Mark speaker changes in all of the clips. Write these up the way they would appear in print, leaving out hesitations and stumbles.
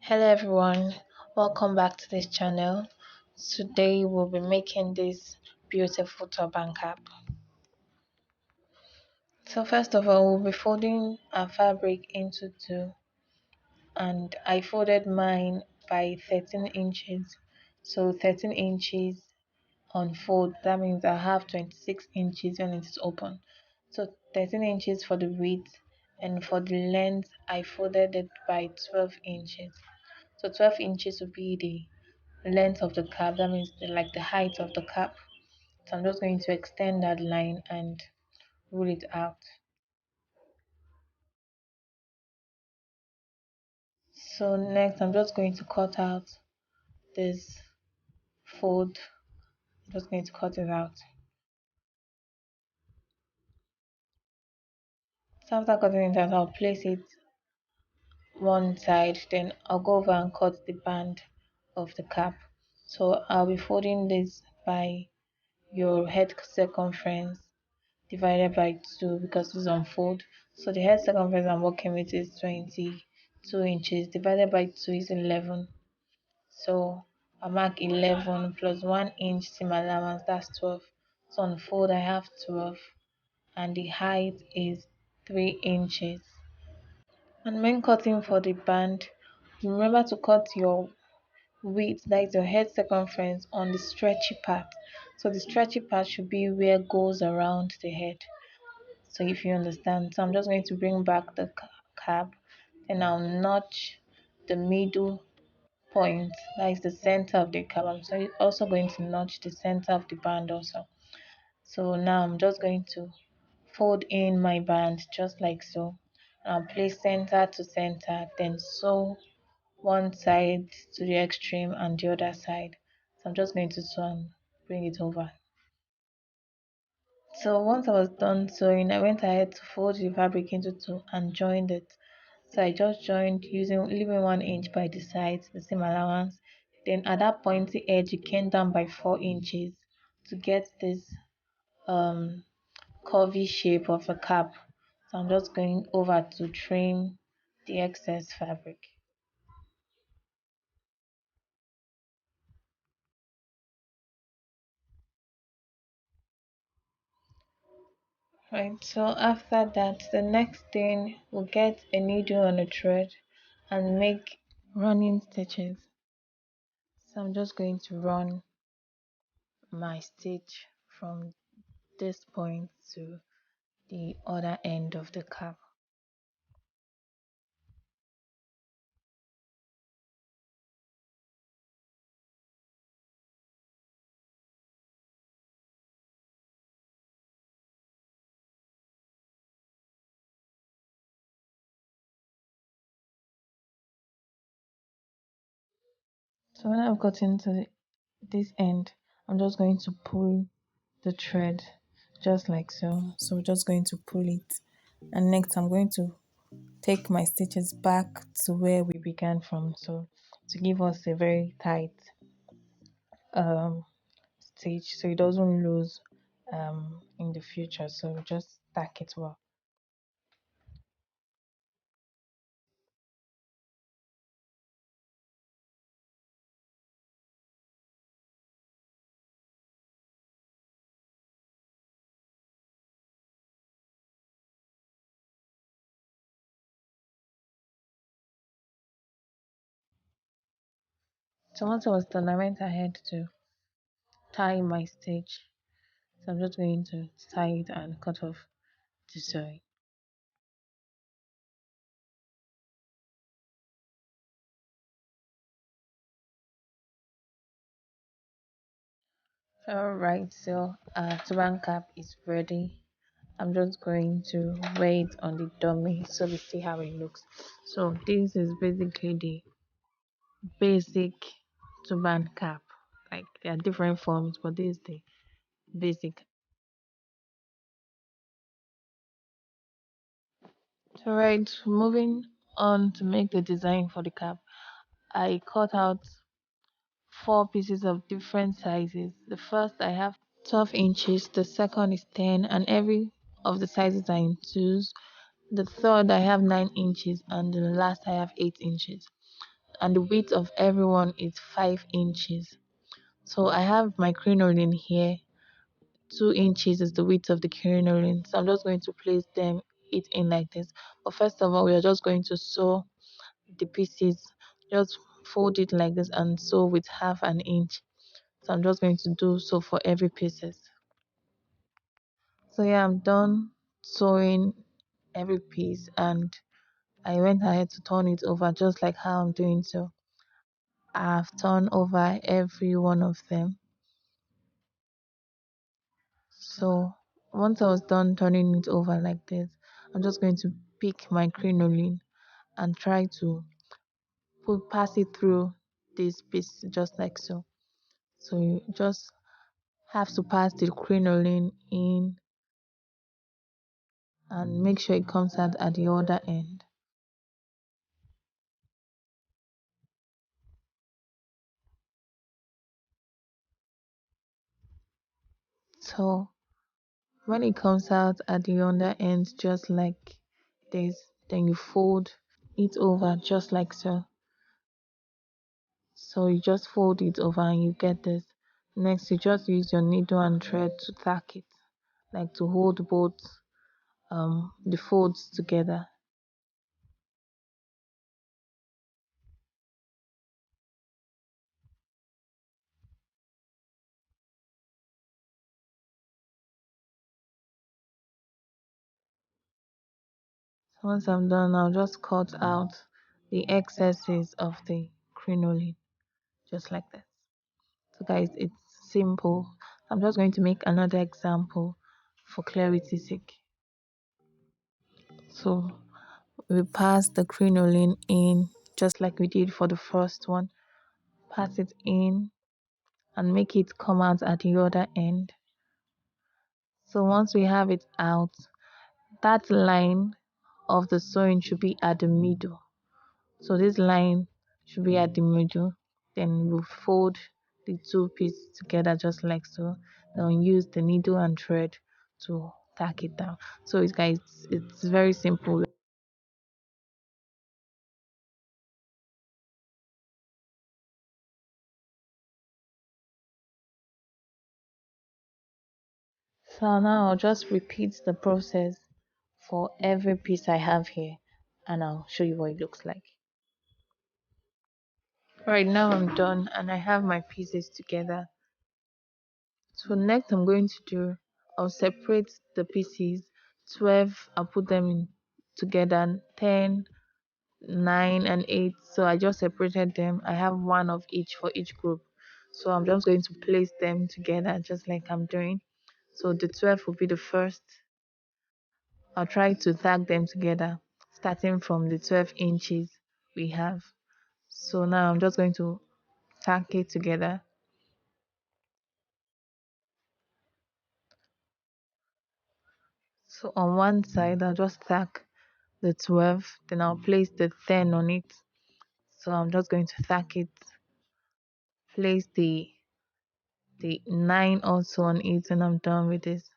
Speaker 1: Hello everyone, welcome back to this channel. Today we'll be making this beautiful turban cap. So first of all, we'll be folding our fabric into two, and I folded mine by 13 inches. So 13 inches on fold, that means I have 26 inches when it is open. So 13 inches for the width, and for the length I folded it by 12 inches. So 12 inches will be the length of the cap, that means like the height of the cap. So I'm just going to extend that line and roll it out. So next I'm just going to cut out this fold. I'm just going to cut it out. So after cutting it out, I'll place it one side, then I'll go over and cut the band of the cap. So I'll be folding this by your head circumference divided by 2 because it's on fold. So the head circumference I'm working with is 22 inches, divided by 2 is 11. So I mark 11 plus 1 inch seam allowance, that's 12. So on fold I have 12, and the height is 3 inches. And when cutting for the band, remember to cut your width, that is your head circumference, on the stretchy part. So the stretchy part should be where goes around the head. So if you understand, so I'm just going to bring back the cap, then I'll notch the middle point, that is the center of the cap. I'm also going to notch the center of the band also. So now I'm just going to fold in my band just like so. I'll place center to center, then sew one side to the extreme and the other side. So I'm just going to sew and bring it over. So once I was done sewing, I went ahead to fold the fabric into two and joined it. So I just joined using leaving 1 inch by the sides, the seam allowance. Then at that pointy edge, it came down by 4 inches to get this um curvy shape of a cap. So I'm just going over to trim the excess fabric. Right, so after that, the next thing we'll get a needle and a thread and make running stitches. So I'm just going to run my stitch from this point to the other end of the cap. So when I've gotten to this end, I'm just going to pull the thread just like so. So we're just going to pull it, and next I'm going to take my stitches back to where we began from, so to give us a very tight um stitch so it doesn't lose in the future. So just stack it well. So once I was done, I went ahead to tie my stitch. So I'm just going to tie it and cut off the sewing. Alright, so turban cap is ready. I'm just going to wear it on the dummy so we see how it looks. So this is basically the basic turban cap. Like there are different forms, but this is the basic. So right, moving on to make the design for the cap, I cut out 4 pieces of different sizes. The first I have 12 inches, the second is 10, and every of the sizes are in twos. The third I have 9 inches, and the last I have 8 inches. and the width of everyone is 5 inches. So I have my crinoline here. 2 inches is the width of the crinoline. So I'm just going to place them it in like this. But first of all, we are just going to sew the pieces. Just fold it like this and sew with 1/2 inch. So I'm just going to do so for every pieces. So yeah, I'm done sewing every piece and I went ahead to turn it over just like how I'm doing so. I've turned over every one of them. So once I was done turning it over like this, I'm just going to pick my crinoline and try to pass it through this piece just like so. So you just have to pass the crinoline in and make sure it comes out at the other end. So when it comes out at the other end just like this, then you fold it over just like so. So you just fold it over and you get this. Next, you just use your needle and thread to tack it, like to hold both the folds together. So once I'm done, I'll just cut out the excesses of the crinoline, just like this. So guys, it's simple. I'm just going to make another example for clarity's sake. So we pass the crinoline in just like we did for the first one. Pass it in and make it come out at the other end. So once we have it out, that line of the sewing should be at the middle. So this line should be at the middle. Then we'll fold the two pieces together just like so. Then use the needle and thread to tack it down. So it's guys, it's very simple. So now I'll just repeat the process for every piece I have here and I'll show you what it looks like. Right now I'm done and I have my pieces together. So next I'm going to do, I'll separate the pieces 12, I'll put them in together 10, 9 and 8. So I just separated them. I have one of each for each group. So I'm just going to place them together just like I'm doing. So the 12 will be the first. I'll try to tag them together starting from the 12 inches we have. So now I'm just going to tack it together. So on one side I'll just tack the 12, then I'll place the 10 on it. So I'm just going to tack it, place the 9 also on it, and I'm done with this.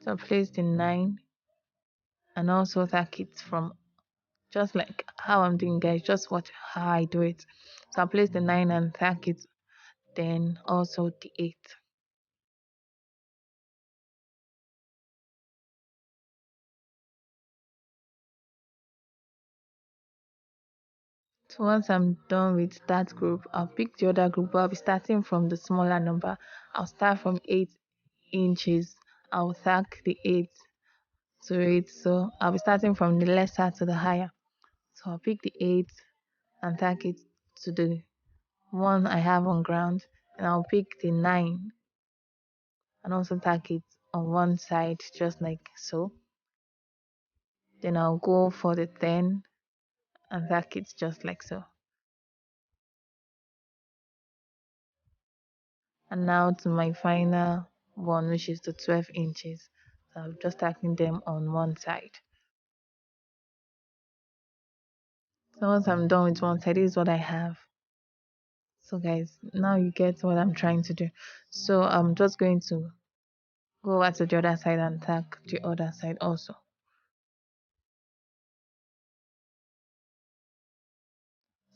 Speaker 1: So place the 9 and also tack it from just like how I'm doing, guys. Just watch how I do it. So I place the 9 and tack it, then also the 8. So once I'm done with that group, I'll pick the other group. I'll be starting from the smaller number. I'll start from 8 inches. I'll tack the 8 to it. So I'll be starting from the lesser to the higher. So I'll pick the 8 and tack it to the one I have on ground. And I'll pick the 9 and also tack it on one side just like so. Then I'll go for the 10 and tack it just like so. And now to my final one, which is the 12 inches. So I'm just tacking them on one side. So once I'm done with one side, this is what I have. So guys, now you get what I'm trying to do. So I'm just going to go over to the other side and tack the other side also.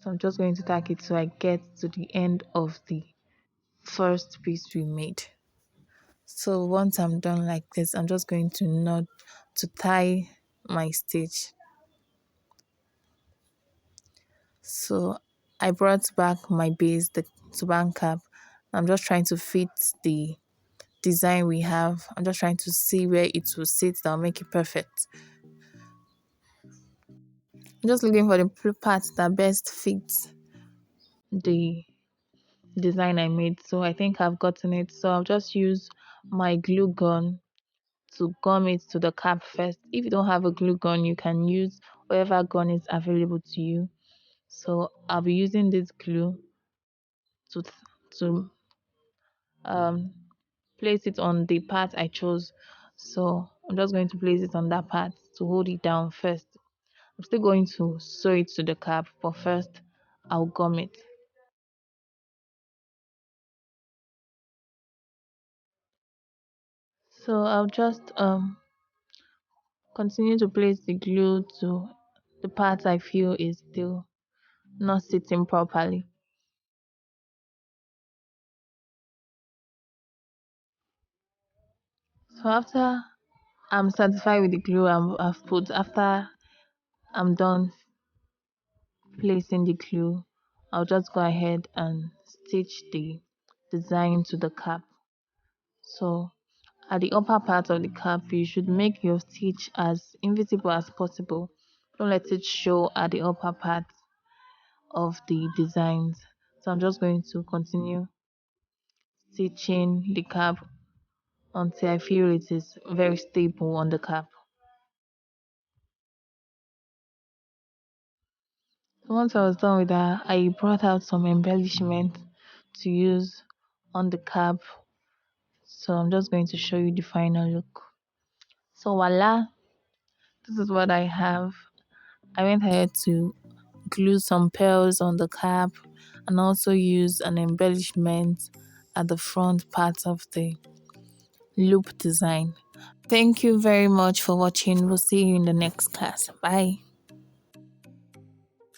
Speaker 1: So I'm just going to tack it so I get to the end of the first piece we made. So once I'm done like this, I'm just going to knot to tie my stitch. So I brought back my base, the turban cap. I'm just trying to fit the design we have. I'm just trying to see where it will sit that'll make it perfect. I'm just looking for the part that best fits the design I made. So I think I've gotten it. So I'll just use my glue gun to gum it to the cap first. If you don't have a glue gun, you can use whatever gun is available to you. So I'll be using this glue to to um place it on the part I chose. So I'm just going to place it on that part to hold it down first. I'm still going to sew it to the cap, but first I'll gum it. So I'll just continue to place the glue to the part I feel is still not sitting properly. So after I'm satisfied with the glue I've put, after I'm done placing the glue, I'll just go ahead and stitch the design to the cap. So at the upper part of the cap, you should make your stitch as invisible as possible. Don't let it show at the upper part of the designs. So I'm just going to continue stitching the cap until I feel it is very stable on the cap. So once I was done with that, I brought out some embellishment to use on the cap. So I'm just going to show you the final look. So voila, this is what I have. I went ahead to glue some pearls on the cap and also use an embellishment at the front part of the loop design. Thank you very much for watching. We'll see you in the next class. Bye.